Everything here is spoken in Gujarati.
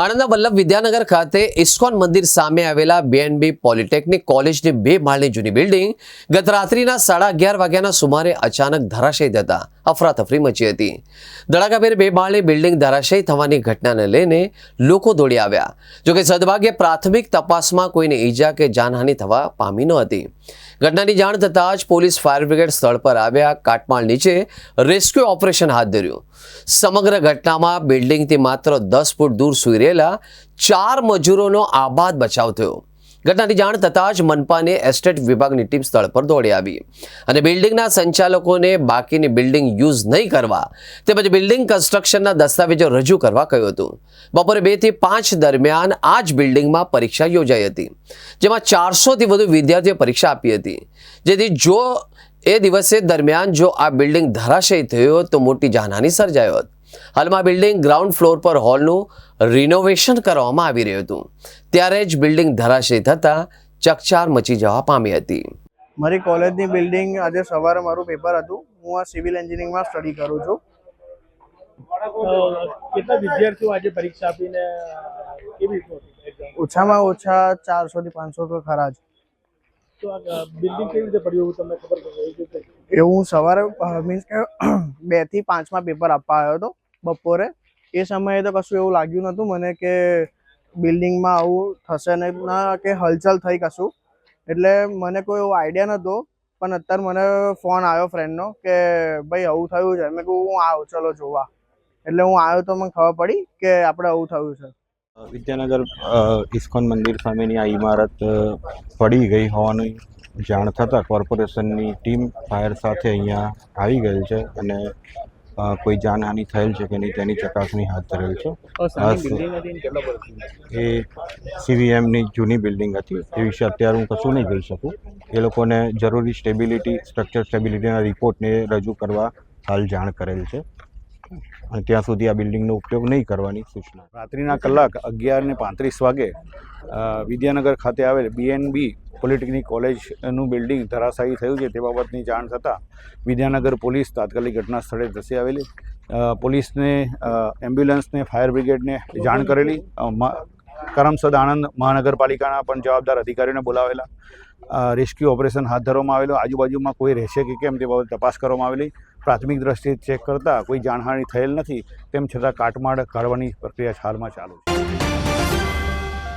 આણંદના વલ્લભ વિદ્યાનગર ખાતે ઇસ્કોન મંદિર સામે આવેલા BNB પોલિટેકનિક કોલેજની 2 માળની જૂની બિલ્ડિંગ ગત રાત્રિના 11:30 વાગ્યાના સુમારે અચાનક ધરાશયી થતા અફરાતફરી મચી હતી। ધડાકાભેર 2 માળની બિલ્ડિંગ ધરાશયી થવાની ઘટનાને લઈને લોકો દોડી આવ્યા। જોકે સદભાગ્યે પ્રાથમિક તપાસમાં કોઈને ઈજા કે જાનહાનિ થવા પામી ન હતી। ઘટનાની જાણ થતાં જ પોલીસ ફાયર બ્રિગેડ સ્થળ પર આવ્યા કાટમાળ નીચે રેસ્ક્યુ ઓપરેશન હાથ ધર્યું। સમગ્ર ઘટનામાં બિલ્ડિંગથી માત્ર 10 ફૂટ દૂર સૂઈ રહેલા 4 મજૂરોનો આબાદ બચાવ થયો। ઘટનાની જાણ થતાં જ મનપાની એસ્ટેટ વિભાગની ટીમ સ્થળ પર દોડી આવી અને બિલ્ડિંગના સંચાલકોને બાકીની બિલ્ડિંગ યુઝ નહીં કરવા તેમજ બિલ્ડિંગ કન્સ્ટ્રક્શનના દસ્તાવેજો રજૂ કરવા કહ્યું હતું। બપોરે 2 થી 5 દરમિયાન આ જ બિલ્ડિંગમાં પરીક્ષા યોજાઈ હતી, જેમાં 400થી વધુ વિદ્યાર્થીઓએ પરીક્ષા આપી હતી। જેથી જો એ દિવસે દરમિયાન જો આ બિલ્ડિંગ ધરાશયી થયો તો મોટી જાનહાનિ સર્જાઈ હોત। હાલમાં બિલ્ડિંગ ગ્રાઉન્ડ ફ્લોર પર હોલનું રિનોવેશન કરવામાં આવી રહ્યું હતું, ત્યારે જ બિલ્ડિંગ ધરાશયી થતાં ચકચાર મચી જવા પામી હતી। મારી કોલેજની બિલ્ડિંગ આજે સવારે મારું પેપર હતું। હું આ સિવિલ એન્જિનિયરિંગમાં સ્ટડી કરું છું। કેટલા વિદ્યાર્થીઓ આજે પરીક્ષા આપીને કેવી રીતે ઓછામાં ઓછા 400 થી 500 તો ખરા જ। તો આ બિલ્ડિંગ કેવી રીતે પડ્યું એવું તમને ખબર પડી? એવું સવારે મીન્સ કે 2 થી 5માં પેપર આપવા આવ્યો હતો બપોરે। એ સમયે તો કશું એવું લાગ્યું નહોતું મને કે બિલ્ડિંગમાં આવું થશે ને ના કે હલચલ થઈ કશું, એટલે મને કોઈ એવો આઈડિયા નહોતો। પણ અત્યારે મને ફોન આવ્યો ફ્રેન્ડનો કે ભાઈ આવું થયું છે। મેં કહ્યું હું આવું ચલો જોવા, એટલે હું આવ્યો તો મને ખબર પડી કે આપણે આવું થયું છે। વિદ્યાનગર ઇસ્કોન મંદિર સામેની આ ઇમારત પડી ગઈ હોવાની જાણ થતાં કોર્પોરેશનની ટીમ ફાયર સાથે અહીંયા આવી ગયેલ છે અને કોઈ જાનહાનિ થયેલ છે કે નહીં તેની ચકાસણી હાથ ધરેલ છે। એ CVMની જૂની બિલ્ડિંગ હતી, એ વિશે અત્યારે હું કશું નહીં કહી શકું। એ લોકોને જરૂરી સ્ટ્રક્ચર સ્ટેબિલિટીના રિપોર્ટને રજૂ કરવા હાલ જાણ કરેલ છે અને ત્યાં સુધી આ બિલ્ડિંગનો ઉપયોગ નહીં કરવાની સૂચના। રાત્રિના કલાક 11:35 વાગે વિદ્યાનગર ખાતે આવેલ BNB પોલિટેકનિક કોલેજનું બિલ્ડિંગ ધરાશાયી થયું છે તે બાબતની જાણ થતાં વિદ્યાનગર પોલીસ તાત્કાલિક ઘટના સ્થળે ધસી આવેલી। પોલીસને એમ્બ્યુલન્સને ફાયર બ્રિગેડને જાણ કરેલી। કરમસદ આણંદ મહાનગરપાલિકાના પણ જવાબદાર અધિકારીઓને બોલાવેલા। રેસ્ક્યુ ઓપરેશન હાથ ધરવામાં આવેલું। આજુબાજુમાં કોઈ રહેશે કે કેમ તે બાબતે તપાસ કરવામાં આવેલી। પ્રાથમિક દ્રષ્ટિએ ચેક કરતાં કોઈ જાનહાનિ થયેલ નથી, તેમ છતાં કાટમાળ કાઢવાની પ્રક્રિયા હાલમાં ચાલુ છે।